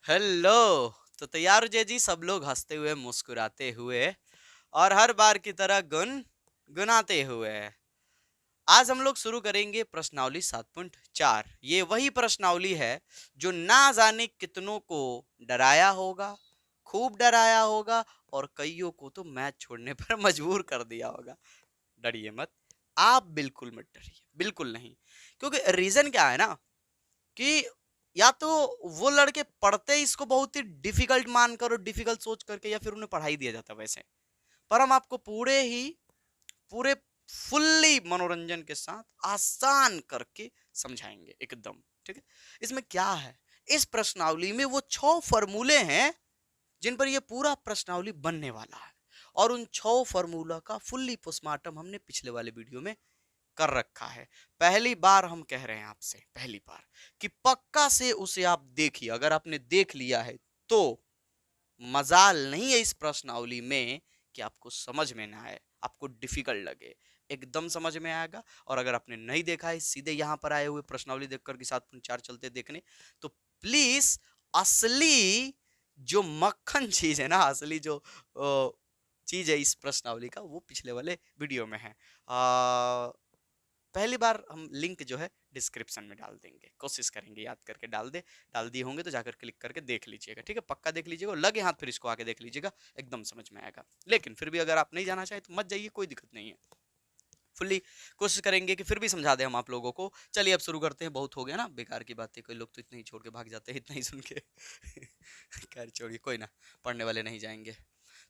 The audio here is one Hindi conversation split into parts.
हेलो। तो तैयार हो जय जी, सब लोग हंसते हुए मुस्कुराते हुए और हर बार की तरह गुनाते हुए। आज हम लोग शुरू करेंगे प्रश्नावली 7.4। ये वही प्रश्नावली है जो ना जाने कितनों को डराया होगा, खूब डराया होगा और कईयों को तो मैच छोड़ने पर मजबूर कर दिया होगा। डरिए मत, आप बिल्कुल मत डरिए, बिल्कुल नहीं। क्योंकि रीजन क्या है ना कि या तो वो लड़के पढ़ते ही इसको बहुत ही डिफिकल्ट मानकर और डिफिकल्ट सोच करके, या फिर उन्हें पढ़ाई दिया जाता वैसे। पर हम आपको पूरे फुल्ली मनोरंजन के साथ आसान करके समझाएंगे एकदम। ठीक है। इसमें क्या है, इस प्रश्नावली में वो 6 फॉर्मूले हैं जिन पर ये पूरा प्रश्नावली बनने वाला है। और उन 6 फॉर्मूला का फुल्ली पोस्टमार्टम हमने पिछले वाले वीडियो में कर रखा है। पहली बार हम कह रहे हैं आपसे, पहली बार कि पक्का से उसे आप देखिए। अगर आपने देख लिया है तो मजाल नहीं है इस प्रश्नावली में कि आपको समझ में ना आए, आपको डिफिकल्ट लगे। एकदम समझ में आएगा। और अगर आपने नहीं देखा है, सीधे यहां पर आए हुए प्रश्नावली देखकर के 7.4 चलते देखने, तो प्लीज असली जो मक्खन चीज है ना, असली जो चीज है इस प्रश्नावली का, वो पिछले वाले वीडियो में है। पहली बार हम लिंक जो है डिस्क्रिप्शन में डाल देंगे, कोशिश करेंगे याद करके डाल दिए होंगे तो जाकर क्लिक करके देख लीजिएगा। ठीक है, पक्का देख लीजिएगा, लगे हाथ फिर इसको आके देख लीजिएगा, एकदम समझ में आएगा। लेकिन फिर भी अगर आप नहीं जाना चाहे तो मत जाइए, कोई दिक्कत नहीं है। फुल्ली कोशिश करेंगे कि फिर भी समझा दें हम आप लोगों को। चलिए अब शुरू करते हैं, बहुत हो गया ना बेकार की बातें, कोई लोग तो इतना ही छोड़ के भाग जाते हैं इतना ही सुन के। खैर छोड़िए, कोई ना, पढ़ने वाले नहीं जाएंगे।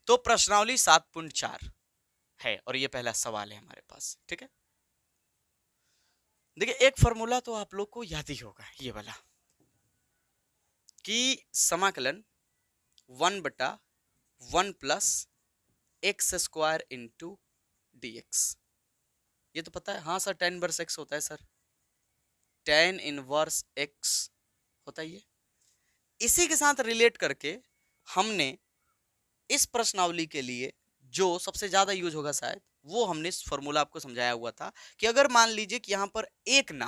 तो प्रश्नावली 7.4 है और ये पहला सवाल है हमारे पास। ठीक है, देखिए एक फॉर्मूला तो आप लोग को याद ही होगा, ये वाला कि समाकलन 1/1 प्लस x² इंटू dx। ये तो पता है, हाँ सर, tan इनवर्स x होता है सर, tan इनवर्स x होता है ये। इसी के साथ रिलेट करके हमने इस प्रश्नावली के लिए जो सबसे ज्यादा यूज होगा शायद, वो हमने इस फॉर्मूला आपको समझाया हुआ था कि अगर मान लीजिए कि यहां पर एक ना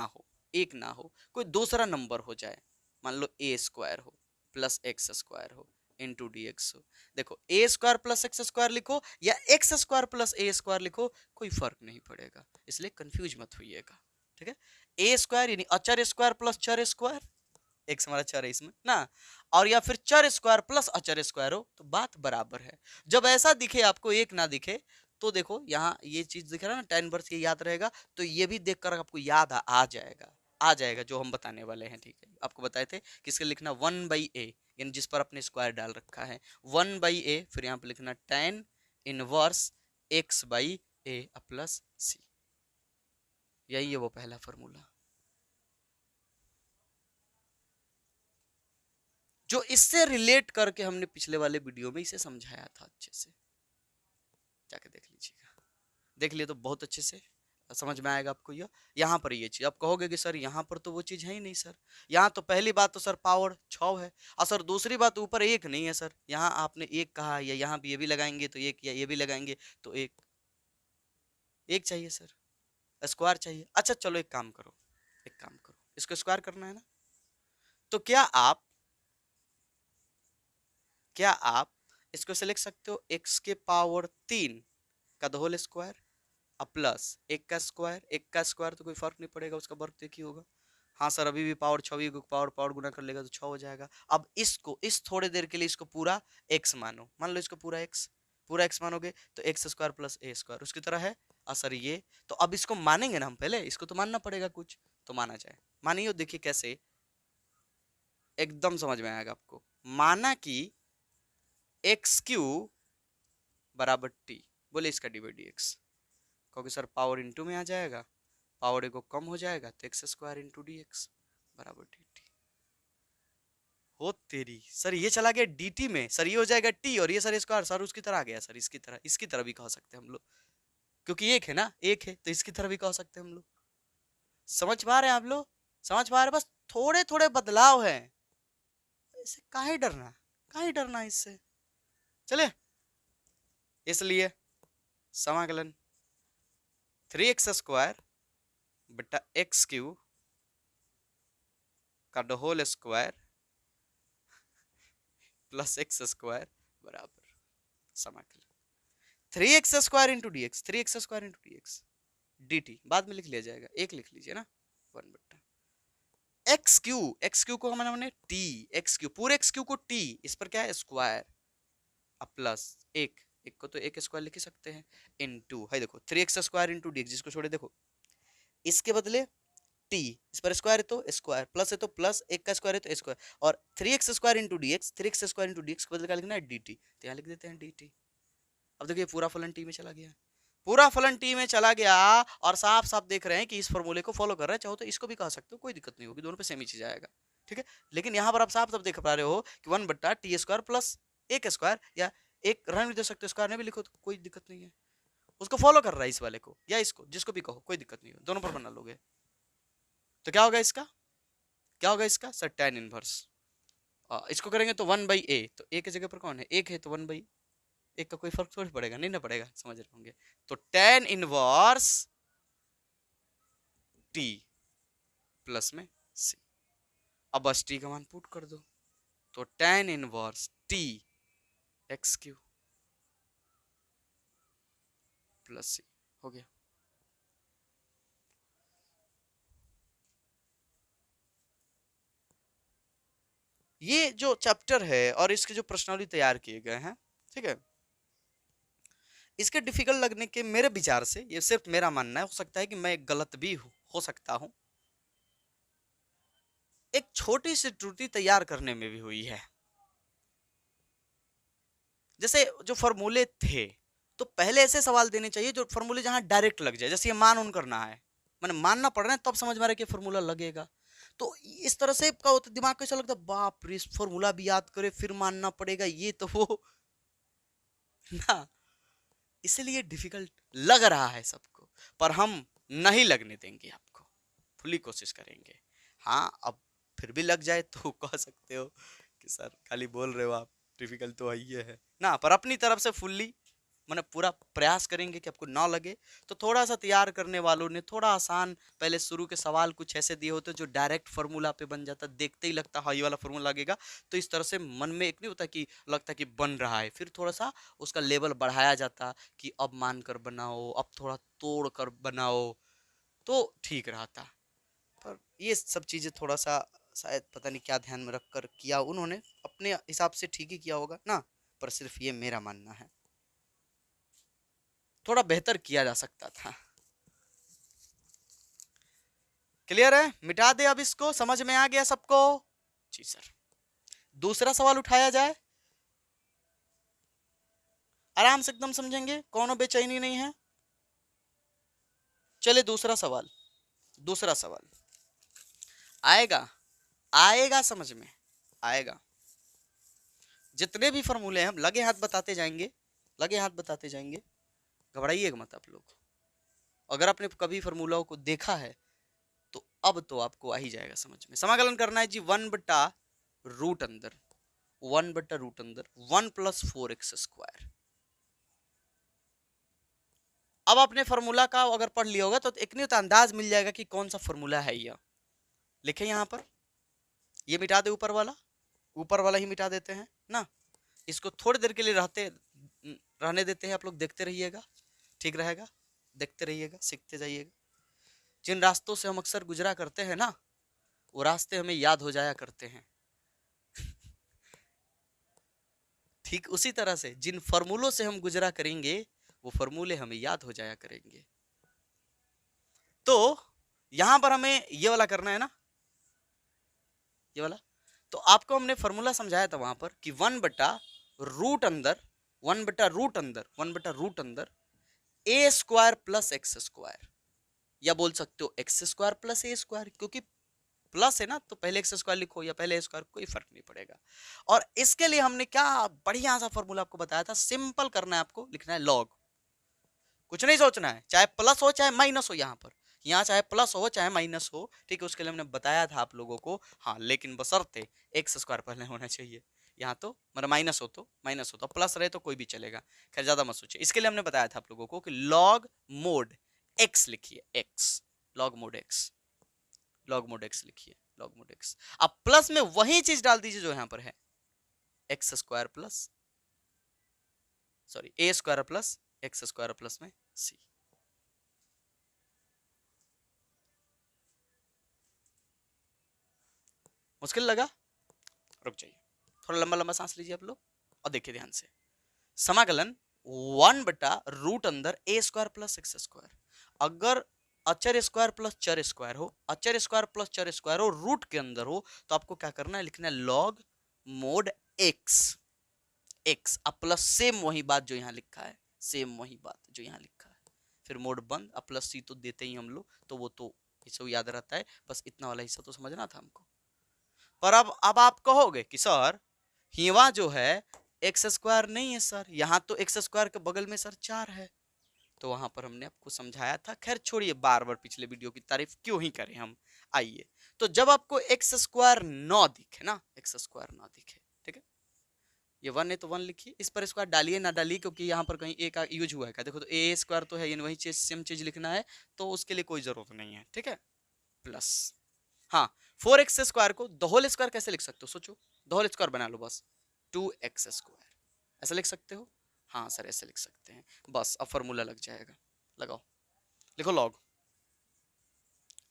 हो, कोई दूसरा नंबर हो जाए, मान लो a² हो प्लस x² हो इंटू dx हो। देखो a² प्लस x² लिखो या x² प्लस a² लिखो, कोई फर्क नहीं पड़ेगा, इसलिए कंफ्यूज मत होइएगा। ठीक है, a² यानी अचर स्क्वायर प्लस चर स्क्वायर, एक्स हमारा चर है इसमें ना, और या फिर चर स्क्वायर प्लस अचर स्क्वायर हो तो बात बराबर है। जब ऐसा दिखे आपको, एक ना दिखे, तो देखो यहाँ ये चीज दिख रहा है ना, tan इनवर्स, ये याद रहेगा, तो ये भी देखकर आपको याद आ जाएगा जो हम बताने वाले हैं। ठीक है, आपको बताए थे किसके लिखना, 1/a, यानी जिस पर अपने स्क्वायर डाल रखा है 1/a, फिर यहाँ पे लिखना tan inverse x/a plus c। यही है वो पहला फॉर्मूला जो इससे रिलेट करके हमने पिछले वाले वीडियो में इसे समझाया था अच्छे से। जाके देख लीजिएगा, देख लिए तो बहुत अच्छे से समझ में आएगा आपको। यह यहाँ पर ये चीज आप कहोगे कि सर यहाँ पर तो वो चीज है ही नहीं सर, यहाँ तो पहली बात तो सर पावर 6 है, और सर दूसरी बात ऊपर एक नहीं है सर, यहाँ आपने एक कहा, या यहाँ भी ये भी लगाएंगे तो एक, या ये भी लगाएंगे तो एक, एक चाहिए सर, स्क्वायर चाहिए। अच्छा चलो एक काम करो, इसको स्क्वायर करना है ना, तो क्या आप इसको से लिख सकते हो x के पावर 3 का द होल स्क्वायर अब प्लस एक का स्क्वायर तो कोई फर्क नहीं पड़ेगा, उसका वर्ग तो एक ही होगा। हाँ सर, अभी भी पावर 6 को पावर पावर गुना कर लेगा तो 6 हो जाएगा। अब इसको इस थोड़े देर के लिए इसको पूरा x मानो, मान लो इसको पूरा x मानोगे तो x² प्लस a² उसकी तरह है। और सर ये, तो अब इसको मानेंगे ना हम, पहले इसको तो मानना पड़ेगा कुछ, तो माना जाए। मानिए, देखिए कैसे, एकदम समझ में आएगा आपको। माना कि x³ बराबर t, बोले इसका dx, क्योंकि सर पावर इंटू में आ जाएगा, पावर को कम हो जाएगा तो x² इंटू dx बराबर dt। हो तेरी, सर ये चला गया dt में, सर ये हो जाएगा t, और ये सर स्क्वायर सर उसकी तरह आ गया सर, इसकी तरह भी कह सकते हैं हम लोग, क्योंकि एक है ना, एक है तो इसकी तरह भी कह सकते हैं हम लोग। समझ पा रहे हैं आप लोग, समझ पा रहे हैं? बस थोड़े थोड़े बदलाव है, इससे काहे डरना इससे। चले, इसलिए समाकलन 3x² बटा x³ का the whole square plus x square बराबर समाकलन 3x² into d x, 3x² into d x d t बाद में लिख लिया जाएगा, एक लिख लीजिए ना, 1/, एक्स क्यू को हमने टी, एक्स क्यू पूरे एक्स क्यू को टी, इस पर क्या है स्क्वायर, अब प्लस एक को तो एक स्क्वायर लिख ही सकते हैं, इनटू है देखो 3x² इंटू डी, जिसको छोड़े देखो इसके बदले टी, इस पर स्क्वायर है तो स्क्वायर, प्लस है तो प्लस, एक का स्क्वायर है तो स्क्वायर, और 3x² into d x, 3x² into d x के बदले क्या लिखना है डी टी, तो यहाँ लिख देते हैं डी टी। अब देखिए पूरा फलन टी में चला गया, पूरा फलन टी में चला गया, और साफ साफ देख रहे हैं कि इस फॉर्मूले को फॉलो कर रहे हैं, चाहो तो इसको भी कह सकते हो, कोई दिक्कत नहीं होगी, दोनों पे सेम ही चीज आएगा, ठीक है। लेकिन यहाँ पर आप साफ साफ देख पा रहे हो कि 1/t² प्लस एक स्क्वायर, या एक रन भी दे सकते हो, स्क्वायर में भी लिखो तो कोई दिक्कत नहीं है, उसको फॉलो कर रहा है इस वाले को या इसको, जिसको भी कहो कोई दिक्कत नहीं है, दोनों पर बना लोगे तो क्या होगा इसका, क्या होगा इसका सर tan इनवर्स, इसको करेंगे तो 1/a, तो a की जगह पर कौन है, एक है तो 1/, एक का कोई फर्क थोड़ी पड़ेगा, नहीं ना पड़ेगा, समझ रहे होंगे, तो tan इनवर्स t प्लस में c, अब बस t का मान पुट कर दो, तो tan inverse t x Q plus c हो गया। ये जो चैप्टर है और इसके जो प्रश्नावली तैयार किए गए हैं, ठीक है, इसके डिफिकल्ट लगने के मेरे विचार से, ये सिर्फ मेरा मानना है, हो सकता है कि मैं गलत भी हो सकता हूं, एक छोटी सी त्रुटि तैयार करने में भी हुई है। जैसे जो फॉर्मूले थे तो पहले ऐसे सवाल देने चाहिए जो फॉर्मूले जहां डायरेक्ट लग जाए, जैसे ये मान उन करना है, मैंने मानना पड़ रहा है तब समझ में आ रहा है कि फॉर्मूला लगेगा, तो इस तरह से क्या होता है दिमाग को ऐसा लगता है बाप रे फॉर्मूला भी याद करे फिर मानना पड़ेगा, ये तो वो ना, इसलिए डिफिकल्ट लग रहा है सबको, पर हम नहीं लगने देंगे, आपको फुली कोशिश करेंगे। हाँ अब फिर भी लग जाए तो कह सकते हो कि सर खाली बोल रहे हो आप, डिफिकल्ट तो वही है ना, पर अपनी तरफ से फुल्ली मैंने पूरा प्रयास करेंगे कि आपको ना लगे। तो थोड़ा सा तैयार करने वालों ने थोड़ा आसान पहले शुरू के सवाल कुछ ऐसे दिए होते जो डायरेक्ट फार्मूला पे बन जाता, देखते ही लगता हाँ ये वाला फार्मूला लगेगा, तो इस तरह से मन में एक नहीं होता कि लगता कि बन रहा है, फिर थोड़ा सा उसका लेवल बढ़ाया जाता कि अब मान कर बनाओ, अब थोड़ा तोड़ कर बनाओ, तो ठीक रहता। पर ये सब चीज़ें थोड़ा सा शायद पता नहीं क्या ध्यान में रख कर किया उन्होंने, अपने हिसाब से ठीक ही किया होगा ना, पर सिर्फ ये मेरा मानना है, थोड़ा बेहतर किया जा सकता था। क्लियर है, मिटा दे अब इसको, समझ में आ गया सबको? जी सर। दूसरा सवाल उठाया जाए, आराम से एकदम समझेंगे, कोनो बेचैनी नहीं है। चले दूसरा सवाल, दूसरा सवाल आएगा, आएगा समझ में आएगा, जितने भी फॉर्मूले हैं हम लगे हाथ बताते जाएंगे, लगे हाथ बताते जाएंगे, घबराइएगा मत आप लोग। अगर आपने कभी फॉर्मूलाओं को देखा है तो अब तो आपको आ ही जाएगा समझ में। समाकलन करना है जी 1/रूट अंदर 1/रूट अंदर 1 + 4x²। अब आपने फॉर्मूला का अगर पढ़ लिया होगा तो एक नहीं होता अंदाज मिल जाएगा कि कौन सा फॉर्मूला है यह। लिखे यहाँ पर, ये मिटा दे ऊपर वाला, ऊपर वाला ही मिटा देते हैं ना, इसको थोड़ी देर के लिए रहने देते हैं, आप लोग देखते रहिएगा, ठीक रहेगा, देखते रहिएगा, सीखते जाइएगा। जिन रास्तों से हम अक्सर गुजरा करते हैं ना, वो रास्ते हमें याद हो जाया करते हैं। ठीक उसी तरह से जिन फॉर्मूलों से हम गुजरा करेंगे वो फॉर्मूले हमें याद हो जाया करेंगे। तो यहां पर हमें ये वाला करना है ना, ये वाला, तो आपको हमने फॉर्मूला समझाया था वहां पर कि 1/रूट अंदर 1/रूट अंदर a² + x², या बोल सकते हो x² + a², क्योंकि प्लस है ना तो पहले x² लिखो या पहले a², कोई फर्क नहीं पड़ेगा। और इसके लिए हमने क्या बढ़िया सा फॉर्मूला आपको बताया था, सिंपल करना है, आपको लिखना है लॉग, कुछ नहीं सोचना है, चाहे प्लस हो चाहे माइनस हो, यहाँ पर यहाँ चाहे प्लस हो चाहे माइनस हो, ठीक है, उसके लिए हमने बताया था आप लोगों को। हाँ लेकिन बशर्ते x² पहले होना चाहिए, यहाँ तो मतलब माइनस हो तो प्लस रहे तो कोई भी चलेगा, खैर ज्यादा मत सोचिए। इसके लिए हमने बताया था आप लोगों को कि लॉग मोड x लिखिए, x log mod x, log mod x लिखिए, लॉग मोड x। अब प्लस में वही चीज डाल दीजिए जो यहाँ पर है, x square plus sorry a square plus x square plus में सी। मुश्किल लगा? रुक जाइए, थोड़ा लंबा लंबा सांस लीजिए आप लोग और देखिए ध्यान से। समाकलन 1/रूट अंदर ए स्क्वायर प्लस एक्स स्क्वायर। अगर अचर स्क्वायर प्लस चर स्क्वायर हो, अचर स्क्वायर प्लस चर स्क्वायर हो, रूट के अंदर हो, तो आपको क्या करना है, लिखना है लॉग मोड एक्स। एक्स अब प्लस सेम वही बात जो यहाँ लिखा है, सेम वही बात जो यहाँ लिखा है, फिर मोड बंद। अब प्लस सी तो देते ही हम लोग, तो वो तो इसे याद रहता है, बस इतना वाला हिस्सा तो समझना था हमको। पर अब आप कहोगे कि सर हीवा जो है एक्स स्क्वायर नहीं है सर, यहाँ तो एक्स स्क्वायर के बगल में सर 4 है। तो वहां पर हमने आपको समझाया था, खैर छोड़िए बार बार पिछले वीडियो की तारीफ क्यों ही करें हम। आइए, तो जब आपको एक्स स्क्वायर न दिखे ना, एक्स स्क्वायर ना दिखे, ठीक है, ये 1 है तो 1 लिखिए, इस पर स्क्वायर डालिए ना डालिए, क्योंकि यहाँ पर कहीं ए का यूज हुआ है क्या, देखो तो ए स्क्वायर तो है, ये वही चीज सेम चीज लिखना है, तो उसके लिए कोई जरूरत नहीं है, ठीक है। प्लस हाँ, 4x स्क्वायर को द होल स्क्वायर कैसे लिख सकते हो, सोचो, द होल स्क्वायर बना लो बस, 2x स्क्वायर, ऐसा लिख सकते हो। हाँ सर ऐसे लिख सकते हैं, बस अब फॉर्मूला लग जाएगा। लगाओ, लिखो लॉग,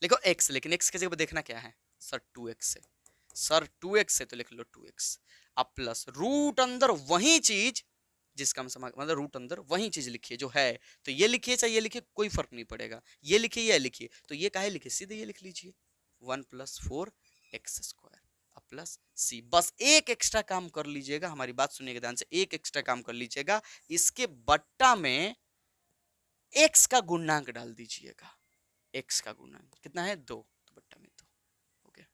लिखो x, लेकिन x की जगह देखना क्या है सर 2x से, सर 2x से तो लिख लो 2x। अब प्लस रूट अंदर वही चीज जिसका मतलब रूट अंदर वही चीज लिखिए जो है, तो ये लिखिए चाहे ये लिखिए कोई फर्क नहीं पड़ेगा, ये लिखिए या लिखिए, तो ये काहे लिखिए, सीधे ये लिख लीजिए 1 + 4x स्क्वायर अब प्लस सी। बस एक एक्स्ट्रा काम कर लीजिएगा, हमारी बात सुनिएगा ध्यान से, एक एक्स्ट्रा काम कर लीजिएगा, इसके बट्टा में x का गुणांक डाल दीजिएगा। x का गुणांक कितना है 2, तो बट्टा में 2, ओके।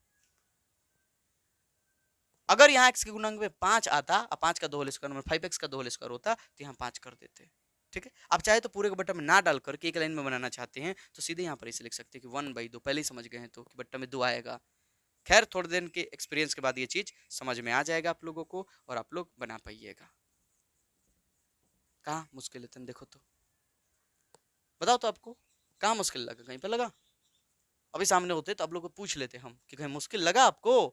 अगर यहाँ x के गुणांक में 5 आता, अब 5 का 2 होल स्क्वायर में 5x का 2 होल स्क्वायर होता, तो यहाँ 5 कर देते, ठीक है। आप चाहे तो पूरे को बट्टा में ना डाल करके एक लाइन में बनाना चाहते हैं तो सीधे यहाँ पर इसे लिख सकते हैं कि 1/2, पहले ही समझ गए हैं तो कि बट्टा में 2 आएगा। खैर थोड़े दिन के एक्सपीरियंस के बाद ये चीज समझ में आ जाएगा आप लोगों को और आप लोग बना पाइएगा। कहाँ मुश्किल है, देखो तो बताओ तो, आपको कहाँ मुश्किल लगा, कहीं पे लगा? अभी सामने होते तो आप लोग को पूछ लेते हम कि कहीं मुश्किल लगा आपको?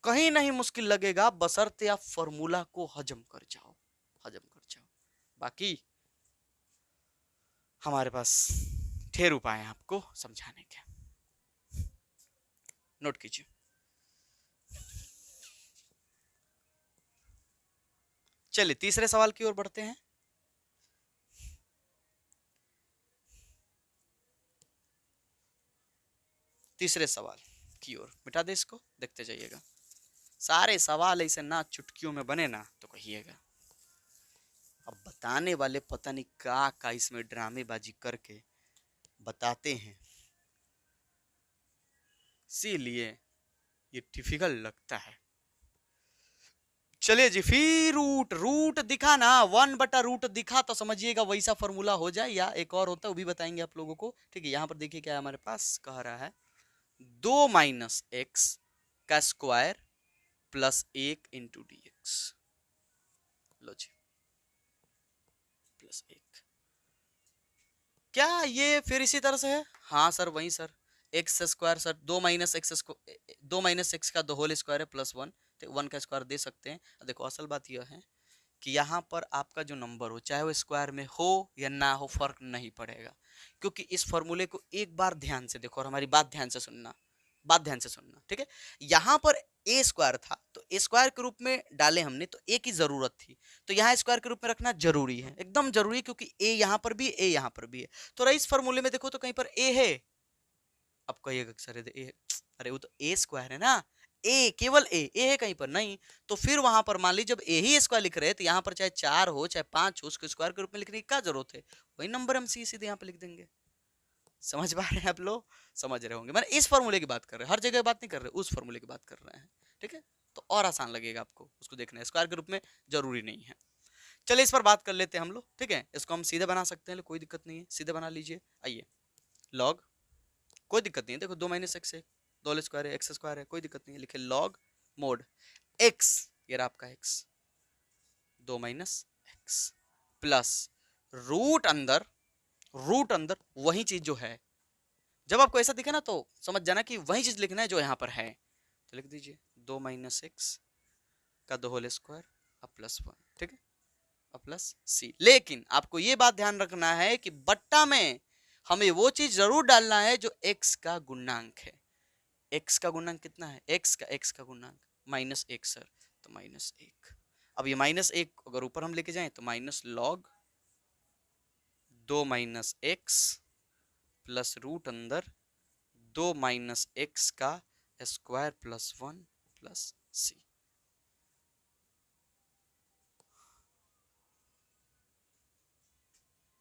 कहीं नहीं मुश्किल लगेगा, बशर्ते आप फॉर्मूला को हजम कर जाओ, हजम कर जाओ। बाकी हमारे पास ढेर उपाय हैं आपको समझाने के, नोट कीजिए। चलिए तीसरे सवाल की ओर बढ़ते हैं। तीसरे सवाल की ओर, मिटा दे इसको, देखते जाइएगा। सारे सवाल ऐसे ना चुटकियों में बने ना तो कहिएगा। अब बताने वाले पता नहीं का इसमें ड्रामेबाजी करके बताते हैं, इसीलिए ये डिफिकल्ट लगता है। चलिए जी, फिर रूट दिखा ना, 1/रूट दिखा तो समझिएगा वैसा फॉर्मूला हो जाए, या एक और होता है वो भी बताएंगे आप लोगों को, ठीक है। यहाँ पर देखिए क्या हमारे पास कह रहा है, 2 - x का स्क्वायर प्लस 1 × dx। लो जी, प्लस 1, क्या ये फिर इसी तरह से है? हाँ सर वही sir, x square sir 2 - x square, 2 - x का होल स्क्वायर है प्लस 1, तो 1 का स्क्वायर दे सकते हैं। देखो असल बात यह है कि यहाँ पर आपका जो नंबर हो चाहे वो स्क्वायर में हो या ना हो फर्क नहीं पड़ेगा, क्योंकि इस फॉर्मूले को एक बार ध्यान से देखो और हमारी बात ध्यान से सुनना, बात ध्यान से सुनना, ठीक है। यहाँ पर ए स्क्वायर था तो ए स्क्वायर के रूप में डाले हमने, तो ए की जरूरत थी, तो यहाँ स्क्वायर के रूप में रखना जरूरी है, एकदम जरूरी, क्योंकि ए यहाँ पर भी ए यहाँ पर भी है। तो इस फॉर्मूले में देखो तो कहीं पर ए है, अब कहिएगा सर ए, अरे वो तो ए स्क्वायर है ना, ए केवल ए है कहीं पर नहीं, तो फिर वहां पर मान लीजिए जब ए ही स्क्वायर लिख रहे हैं तो यहाँ पर चाहे 4 हो चाहे 5 हो, उसको स्क्वायर के रूप में लिखने की क्या जरूरत है, वही नंबर हम सीधे यहाँ पे लिख देंगे। समझ पा रहे हैं आप लोग? समझ रहे होंगे, मैंने इस फॉर्मूले की बात कर रहे हैं, हर जगह बात नहीं कर रहे, उस फॉर्मूले की बात कर रहे हैं, ठीक है। तो और आसान लगेगा आपको उसको देखना, स्क्वायर के रूप में जरूरी नहीं है। चलिए इस पर बात कर लेते हैं हम लोग, ठीक है। इसको हम सीधे बना सकते हैं, कोई दिक्कत नहीं है, सीधे बना लीजिए। आइए, लॉग, कोई दिक्कत नहीं है, देखो 2 - x है, 2 होल स्क्वायर है, एक्स स्क्वायर है, कोई दिक्कत नहीं है, लिखे लॉग मोड x, ये रहा आपका x, 2 - x प्लस रूट अंदर वही चीज जो है, जब आपको ऐसा दिखे ना तो समझ जाना कि वही चीज लिखना है जो यहाँ पर है, तो लिख दीजिए 2 - x का दो होल स्क्वायर अब प्लस 1, ठीक है, अब प्लस सी। लेकिन आपको ये बात ध्यान रखना है कि बट्टा में हमें वो चीज जरूर डालना है जो x का गुणांक है। x का गुणांक कितना है, x का गुणांक -1 सर, तो -1। अब ये -1 अगर ऊपर हम लेके जाएं तो minus log 2 minus x plus root अंदर 2 माइनस एक्स का स्क्वायर प्लस 1 प्लस सी।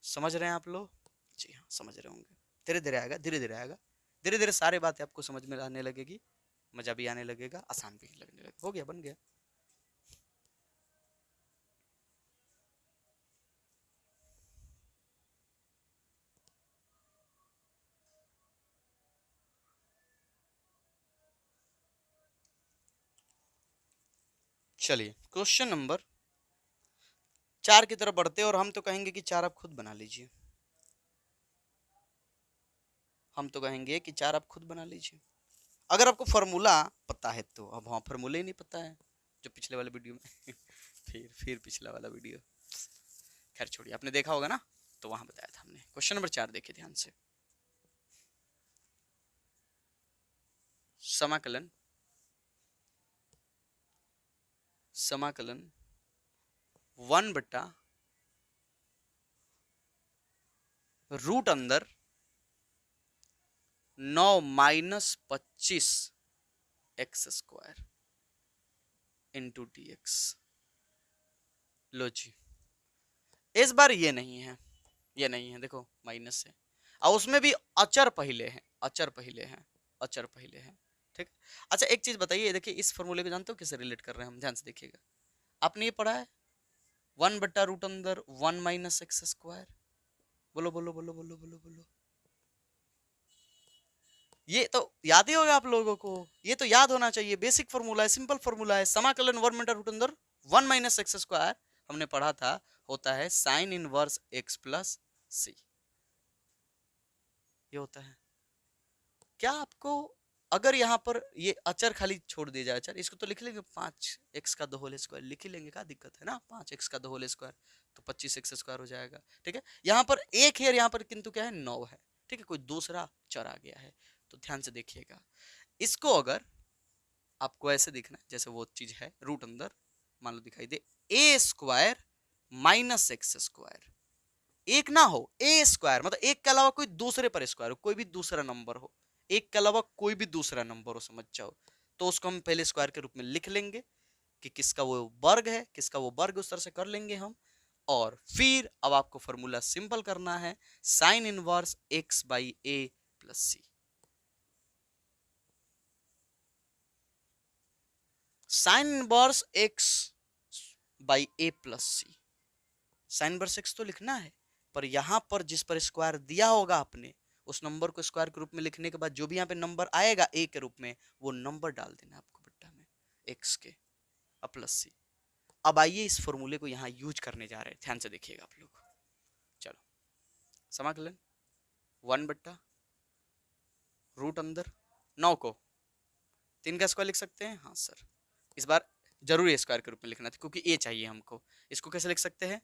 समझ रहे हैं आप लोग? जी हाँ, समझ रहे होंगे। धीरे धीरे आएगा, धीरे धीरे आएगा, धीरे धीरे सारी बातें आपको समझ में आने लगेगी, मजा भी आने लगेगा, आसान भी लगने लगेगा। हो गया, बन गया। चलिए क्वेश्चन नंबर 4 की तरफ बढ़ते हैं, और हम तो कहेंगे कि 4 आप खुद बना लीजिए। हम तो कहेंगे कि 4 आप खुद बना लीजिए अगर आपको फॉर्मूला पता है तो। अब हाँ, फॉर्मूला ही नहीं पता है जो पिछले वाले वीडियो में फिर पिछला वाला वीडियो, खैर छोड़िए, आपने देखा होगा ना, तो वहां बताया था हमने। क्वेश्चन नंबर 4 देखिए ध्यान से। समाकलन समाकलन 1/√(-) (9-25) x² इंटू dx। लो जी, इस बार ये नहीं है, ये नहीं है, देखो माइनस है, और उसमें भी अचर पहले हैं, अचर पहले हैं, अचर पहले हैं, ठीक। अच्छा एक चीज बताइए, देखिए इस फॉर्मूले को जानते हो कैसे रिलेट कर रहे हैं हम, ध्यान से देखिएगा। आपने ये पढ़ा है 1/√(1 - x²? बोलो बोलो बोलो बोलो बोलो बोलो। ये तो याद ही होगा आप लोगों को, ये तो याद होना चाहिए, बेसिक फॉर्मूला है, सिंपल फॉर्मूला है। समाकलन 1/√(1 - x²) हमने पढ़ा था, होता है साइन इनवर्स x प्लस सी। ये होता है। क्या आपको अगर यहाँ पर ये अचर खाली छोड़ दिया जाए, अचर इसको तो लिख लेंगे 5x का दो होल स्क्वायर, लिख ही लेंगे, क्या दिक्कत है ना, 5x का दो होल स्क्वायर तो 25x² हो जाएगा, ठीक है। यहाँ पर एक है, यहाँ पर किंतु क्या है, 9 है, ठीक है, कोई दूसरा चर आ गया है। तो ध्यान से देखिएगा, इसको अगर आपको ऐसे दिखना है जैसे वो चीज है, रूट अंदर मान लो दिखाई दे a² - x², एक ना हो a² मतलब एक के अलावा कोई दूसरे पर स्क्वायर हो, कोई भी दूसरा नंबर हो, एक के अलावा कोई भी दूसरा नंबर हो, समझ जाओ, तो उसको हम पहले स्क्वायर के रूप में लिख लेंगे कि किसका वो वर्ग है, किसका वो वर्ग, उस तरह से कर लेंगे हम। और फिर अब आपको फॉर्मूला सिंपल करना है, साइन इनवर्स x/a प्लस सी। साइन इनवर्स x/a प्लस सी, साइन इनवर्स x तो लिखना है, पर यहां पर जिस पर स्क्वायर दिया होगा आपने, उस नंबर को स्क्वायर के रूप में लिखने के बाद जो भी यहाँ पे नंबर आएगा a के रूप में, वो नंबर डाल देना आपको बट्टा में x के, अब प्लस सी। अब आइए इस फॉर्मूले को यहाँ यूज करने जा रहे हैं, ध्यान से देखिएगा आप लोग। चलो समाकलन 1/√9 को 3 का स्क्वायर लिख सकते हैं, हाँ सर, इस बार जरूरी स्क्वायर के रूप में लिखना था क्योंकि a चाहिए हमको। इसको कैसे लिख सकते हैं,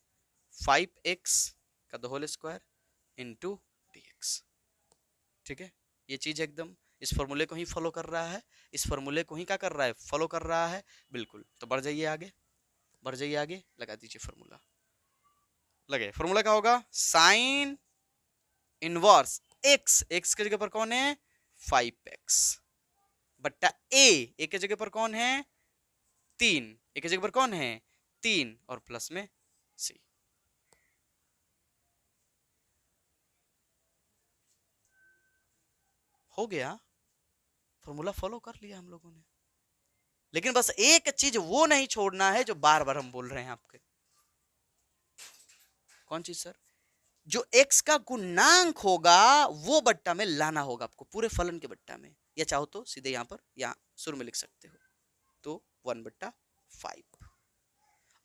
5x का दो होल स्क्वायर इंटू dx, ठीक है। ये चीज एकदम इस फॉर्मूले को ही फॉलो कर रहा है, इस फॉर्मूले को ही क्या कर रहा है, फॉलो कर रहा है, बिल्कुल। तो बढ़ जाइए आगे, बढ़ जाइए आगे, लगा दीजिए फॉर्मूला, लगे। फॉर्मूला क्या होगा, साइन इनवर्स x, x की जगह पर कौन है 5x, बट्टा a की जगह पर कौन है 3, a की जगह पर कौन है 3, और प्लस में c। हो गया, फॉर्मूला फॉलो कर लिया हम लोगों ने। लेकिन बस एक चीज वो नहीं छोड़ना है जो बार बार हम बोल रहे हैं आपके। कौन चीज सर, जो x का गुणांक होगा वो बट्टा में लाना होगा आपको, पूरे फलन के बट्टा में, या चाहो तो सीधे यहां पर या शुरू में लिख सकते हो, तो 1/5।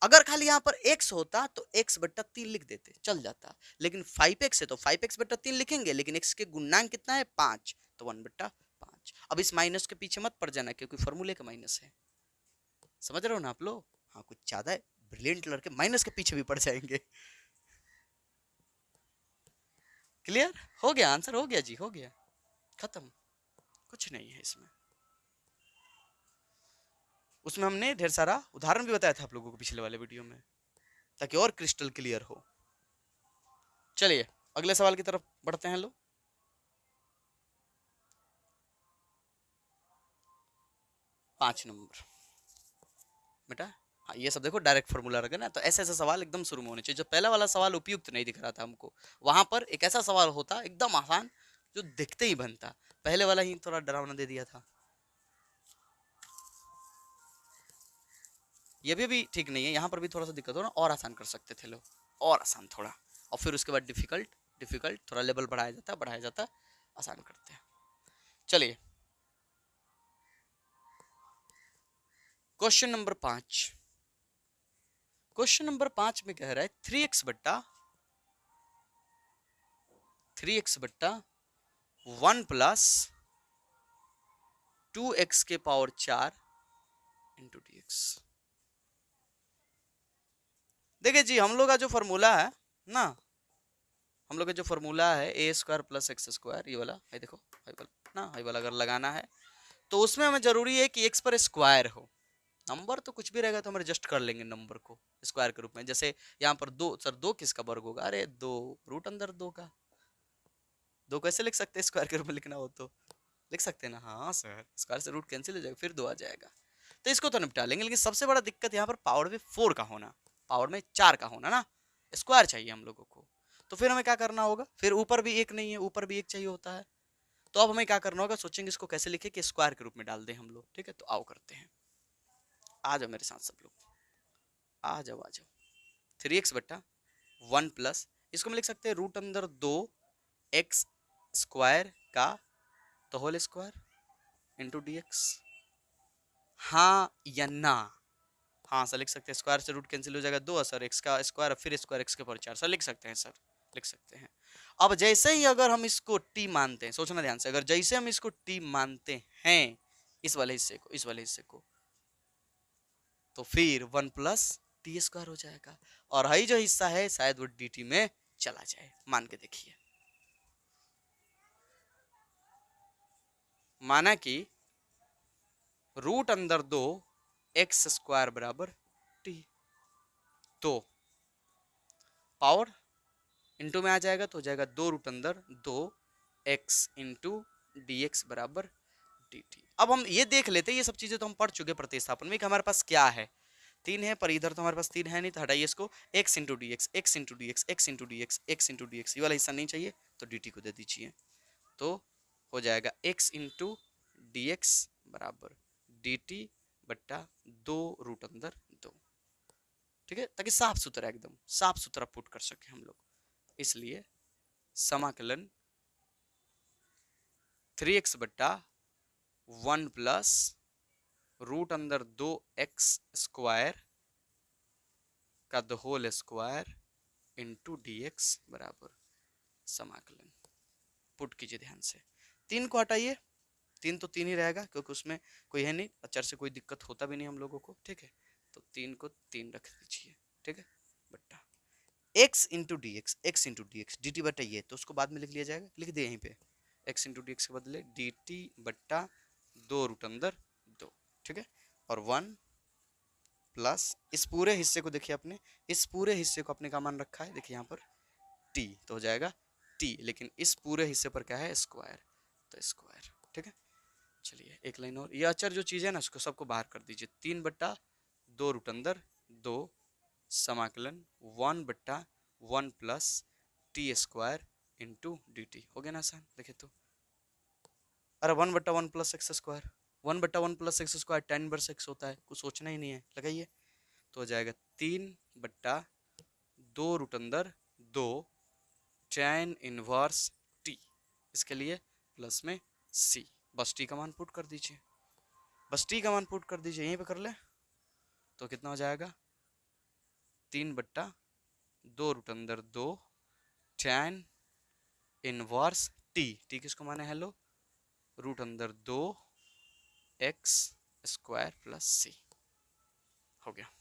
अगर खाली यहां पर x होता तो x/3 लिख देते, चल जाता, लेकिन 5x है तो 5x/3 लिखेंगे, लेकिन x के गुणांक कितना है 5, तो 1/5। अब इस माइनस के पीछे मत पड़ जाना क्योंकि फॉर्मूले का माइनस है, समझ रहे हो ना आप लोग? हाँ, कुछ ज्यादा ब्रिलियंट लड़के माइनस के पीछे भी पड़ जाएंगे। क्लियर? हो गया, आंसर हो गया जी, हो गया, खत्म, कुछ नहीं है इसमें। उसमें हमने ढेर सारा उदाहरण भी बताया था आप लोगों को पिछले वाले वीडियो में, ताकि और क्रिस्टल क्लियर हो। चलिए अगले सवाल की तरफ बढ़ते हैं लोग। 5 नंबर बेटा। हाँ, ये सब देखो डायरेक्ट फॉर्मूला रखा ना, तो ऐसे ऐसे सवाल एकदम शुरू में होने चाहिए। जो पहला वाला सवाल उपयुक्त नहीं दिख रहा था हमको, वहां पर एक ऐसा सवाल होता एकदम आसान जो दिखते ही बनता। पहले वाला ही थोड़ा डरावना दे दिया था। ये भी ठीक नहीं है, यहाँ पर भी थोड़ा सा दिक्कत हो ना, और आसान कर सकते थे लोग, और आसान थोड़ा, और फिर उसके बाद डिफिकल्ट, डिफिकल्ट थोड़ा लेवल बढ़ाया जाता, बढ़ाया जाता, आसान करते हैं। चलिए क्वेश्चन नंबर 5। क्वेश्चन नंबर 5 में कह रहा है 3x बट्टा 1 प्लस 2x के पावर 4 इंटू डी एक्स। देखिए जी, हम लोग का जो फॉर्मूला है ना, हम लोग का जो फॉर्मूला है ए स्क्वायर प्लस एक्स स्क्वायर, ये वाला है देखो, हाई वाला ना, हाई वाला अगर लगाना है तो उसमें हमें जरूरी है कि एक्स पर स्क्वायर हो। नंबर तो कुछ भी रहेगा तो हम एडजस्ट कर लेंगे नंबर को स्क्वायर के रूप में। जैसे यहाँ पर दो, सर दो किसका वर्ग होगा? अरे दो रूट अंदर दो का। दो कैसे लिख सकते हैं स्क्वायर के रूप में लिखना हो तो? लिख सकते हैं ना, हाँ सर, स्क्वायर से रूट कैंसिल हो जाएगा, फिर दो आ जाएगा। तो इसको तो निपटा लेंगे, लेकिन सबसे बड़ा दिक्कत यहाँ पर पावर में 4 का होना, पावर में 4 का होना ना, स्क्वायर चाहिए हम लोगों को। तो फिर हमें क्या करना होगा? फिर ऊपर भी एक नहीं है, ऊपर भी एक चाहिए होता है। तो अब हमें क्या करना होगा? सोचेंगे इसको कैसे लिखे कि स्क्वायर के रूप में डाल दें हम लोग। ठीक है, तो आओ करते हैं, आ जाओ मेरे साथ सब लोग, आ जाओ आ जाओ। 3x बट्टा 1 प्लस, इसको हम लिख सकते हैं रूट अंदर 2 एक्स स्क्वायर का तो whole square into d x. हाँ या ना? हाँ सर लिख सकते हैं, स्क्वायर से रूट कैंसिल हो जाएगा, दो सर एक्स का स्क्वायर फिर स्क्वायर एक्स के ऊपर 4, सर लिख सकते हैं, सर लिख सकते हैं। अब जैसे ही अगर हम इसको टी मानते हैं, सोचना ध्यान से, अगर जैसे हम इसको टी मानते हैं इस वाले हिस्से को, इस वाले हिस्से को, तो फिर 1 प्लस टी स्क्वायर हो जाएगा, और हाई जो हिस्सा है शायद वो डी टी में चला जाए। मान के देखिए, माना कि रूट अंदर 2 एक्स स्क्वायर बराबर टी, तो पावर इंटू में आ जाएगा तो हो जाएगा 2 रूट अंदर 2 एक्स इंटू डी एक्स बराबर डी टी। अब हम ये देख लेते हैं, ये सब चीजें तो हम पढ़ चुके प्रतिस्थापन में कि हमारे पास क्या है, 3 है, पर इधर तो हमारे पास 3 है नहीं, तो हटाइए इसको, x into d x, x into d x, x into d x, x into d x, ये वाला हिस्सा नहीं चाहिए तो डी टी को दे दीजिए। तो हो जाएगा एक्स इंटू डी एक्स बराबर डी टी बट्टा 2 रूट अंदर 2। ठीक है, ताकि साफ सुथरा, एकदम साफ सुथरा पुट कर सके हम लोग, इसलिए समाकलन 3x बट्टा 1 प्लस रूट अंदर 2 एक्स स्क्वायर का the whole square into d x बराबर समाकलन। पुट कीजिए ध्यान से, 3 को हटाइए, 3 तो 3 ही रहेगा क्योंकि उसमें कोई है नहीं, अचर से कोई दिक्कत होता भी नहीं हम लोगों को। ठीक है, तो 3 को 3 रख दीजिए। ठीक है, बट्टा x into d x, x into d x, d t बट्टा ये, तो उसको बाद में लिख लिया जाएगा, लिख दिया यहीं पे, एक्स इंटू डी एक्स के बदले डी टी बट्टा 2 रूट अंदर 2। ठीक है, और 1 प्लस इस पूरे हिस्से को देखिए अपने, इस पूरे हिस्से को अपने का मान रखा है, देखिए यहाँ पर टी, तो हो जाएगा टी, लेकिन इस पूरे हिस्से पर क्या है? स्क्वायर, तो स्क्वायर। ठीक है, चलिए एक लाइन और, ये अचर जो चीज़ है ना उसको सबको बाहर कर दीजिए। 3 बट्टा 2 रूट अंदर 2 समाकलन 1 बट्टा 1 plus T square into D T, हो गया ना आसान? देखिए तो, अरे 1 बट्टा 1 प्लस एक्स स्क्वायर, 1 बट्टा 1 plus x square 10 inverse x होता है, कुछ सोचना ही नहीं है, लगाइए। तो हो जाएगा 3 बट्टा 2 रूट अंदर 2 tan इनवर्स टी, इसके लिए प्लस में सी, बस टी का मान पुट कर दीजिए, बस टी का मान पुट कर दीजिए, यहीं पे कर ले, तो कितना हो जाएगा? 3 बट्टा 2 रूट अंदर 2 tan इनवर्स टी, टी किसको माने? हेलो, रूट अंदर 2 एक्स स्क्वायर प्लस सी। हो गया।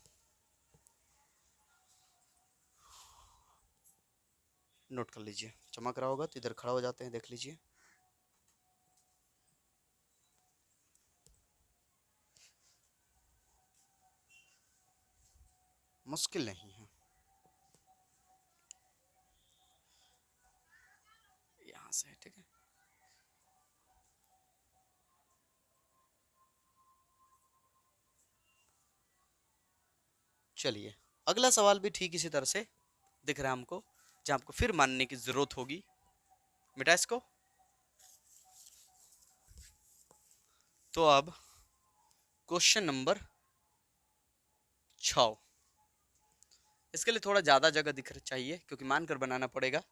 नोट कर लीजिए, चमक रहा होगा तो इधर खड़ा हो जाते हैं, देख लीजिए। मुश्किल नहीं है, यहाँ से, ठीक है। चलिए, अगला सवाल भी ठीक इसी तरह से दिख रहा है हमको, जहां आपको फिर मानने की जरूरत होगी। मिटा इसको। तो अब क्वेश्चन नंबर 6, इसके लिए थोड़ा ज्यादा जगह दिख चाहिए क्योंकि मानकर बनाना पड़ेगा,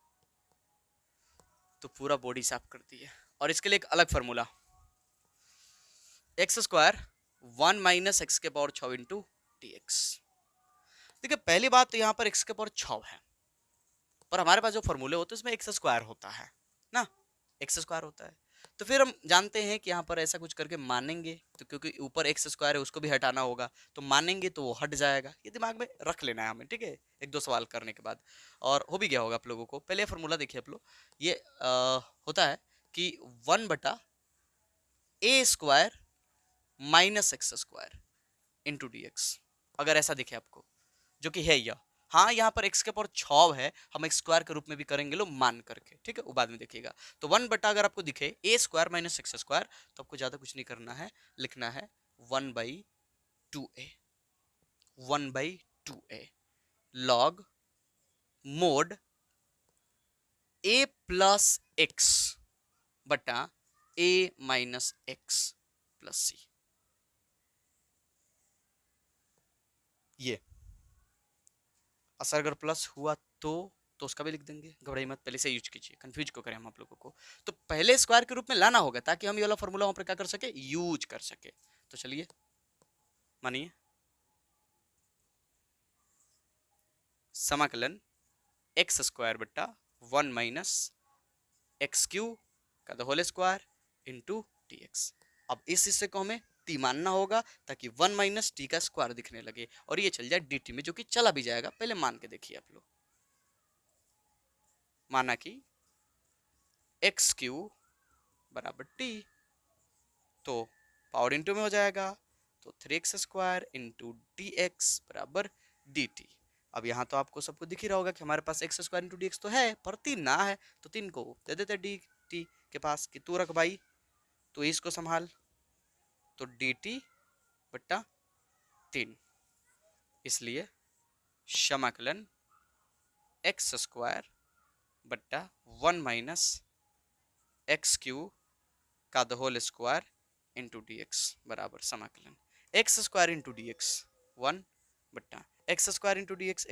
तो पूरा बॉडी साफ करती है। और इसके लिए एक अलग फॉर्मूला, एक्स स्क्वायर 1 - x के पावर 6 इंटू डी एक्स। देखिए, पहली बात तो यहाँ पर x के पावर 6 है, पर हमारे पास जो फॉर्मूले होते हैं उसमें एक्स स्क्वायर होता है ना, एक्स स्क्वायर होता है। तो फिर हम जानते हैं कि यहाँ पर ऐसा कुछ करके मानेंगे, तो क्योंकि ऊपर एक्स स्क्वायर है उसको भी हटाना होगा, तो मानेंगे तो वो हट जाएगा। ये दिमाग में रख लेना है हमें, ठीक है, एक दो सवाल करने के बाद। और हो भी गया होगा आप लोगों को। पहले फॉर्मूला देखिए आप लोग, ये होता है कि 1/a² minus x square into d x. अगर ऐसा दिखे आपको, जो कि है यह, हाँ यहाँ पर x के पावर 6 है, हम एक्स स्क्वायर के रूप में भी करेंगे लो मान करके, ठीक है, वो बाद में देखिएगा। तो 1 अगर आपको दिखे a² माइनस एक्स स्क्वायर, तो आपको ज्यादा कुछ नहीं करना है, लिखना है 1/2a, 1/2a log mode a plus x बटा a माइनस एक्स प्लस सी। ये असर अगर प्लस हुआ तो उसका भी लिख देंगे, घबराई मत, पहले से यूज कीजिए, कंफ्यूज क्यों करें हम आप लोगों को। तो पहले स्क्वायर के रूप में लाना होगा ताकि हम ये वाला फॉर्मूला वहां पर क्या कर सके, यूज कर सके। तो चलिए मानिए, समाकलन एक्स स्क्वायर बट्टा 1 - x³ का the whole square into d x. अब इस हिस्से को हमें टी मानना होगा ताकि 1 - t का स्क्वायर दिखने लगे और ये चल जाए dt में, जो कि चला भी जाएगा। पहले मान के देखिए आप लोग, माना कि x³ बराबर t, तो पावर इंटू में हो जाएगा, तो 3x² इंटू डी एक्स बराबर डी टी। अब यहाँ तो आपको सबको दिख ही रहा होगा कि हमारे पास x² इंटू डी एक्स तो है, पर 3 ना है, तो 3 को दे देते डी टी के पास कि तू रख भाई, तो इसको संभाल, तो डी टी बट्टा 3। इसलिए समाकलन x² बट्टा 1 - x³ का the whole square into d x बराबर समाकलन x² इंटू डी एक्स 1 बट्टा x² into d x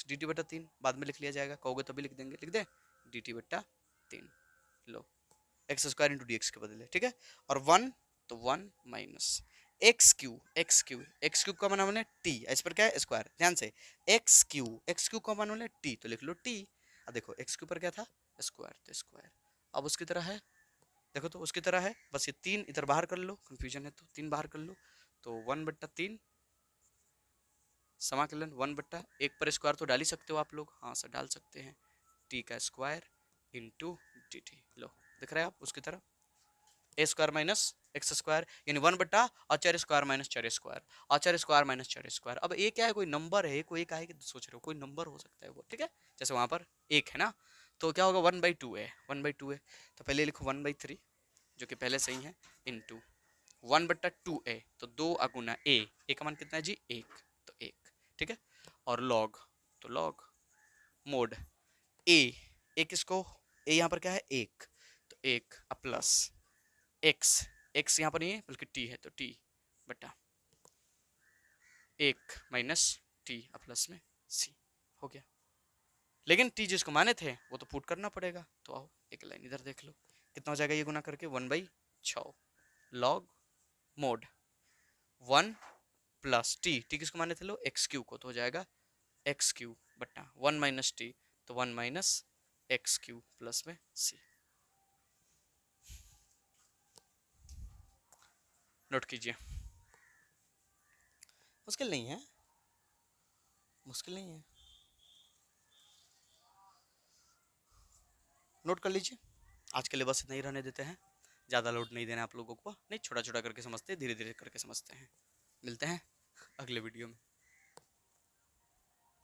d t बट्टा 3। बाद में लिख लिया जाएगा, कहोगे तभी लिख देंगे, लिख दे डी टी बट्टा 3। लो, x² इंटू डी एक्स के बदले, ठीक है। और 1 तो 1 माइनस x³ का माना हमने t, इस पर क्या है स्क्वायर, ध्यान से x³ का माना हमने t, तो लिख लो t। अब देखो x के ऊपर क्या था स्क्वायर, तो स्क्वायर। अब उसकी तरह है, देखो तो उसकी तरह है, बस ये 3 इधर बाहर कर लो, कंफ्यूजन है तो 3 बाहर कर लो, तो 1/3 समाकलन 1/1 पर स्क्वायर तो डाल ही सकते हो आप लोग, हाँ सर डाल सकते हैं, t का स्क्वायर इंटू डी टी। लो दिख रहा है आप उसकी तरह, a² माइनस x² यानी 1/4² माइनस 4² और 4² माइनस 4²। अब ये क्या है, कोई नंबर है, कोई एक आएगा, सोच रहे हो कोई नंबर हो सकता है वो, ठीक है, जैसे वहां पर एक है ना, तो क्या होगा 1/2 है, 1/2 है, तो पहले लिखो 1/3 जो कि पहले सही है, इंटू 1/2a, तो 2 अगुना a का मान कितना है जी 1, तो 1, ठीक है। और लॉग, तो लॉग मोड a किसको, a यहाँ पर क्या है 1, तो 1 प्लस x यहाँ पर नहीं है बल्कि t है, तो t बटा 1 माइनस t प्लस में c हो गया। लेकिन t जिसको माने थे वो तो पुट करना पड़ेगा, तो आओ एक लाइन इधर देख लो, कितना हो जाएगा ये गुना करके 1/6 लॉग मोड 1 प्लस टी किसको माने थे लो x³ को, तो हो जाएगा x³ बटा 1 माइनस टी, तो 1 माइनस x³ प्लस में c। नोट कीजिए, मुश्किल नहीं है, मुश्किल नहीं है, नोट कर लीजिए। आज के लिए बस इतना ही रहने देते हैं, ज़्यादा लोड नहीं देना आप लोगों को, नहीं छोटा छोटा करके समझते हैं, धीरे धीरे करके समझते हैं। मिलते हैं अगले वीडियो में।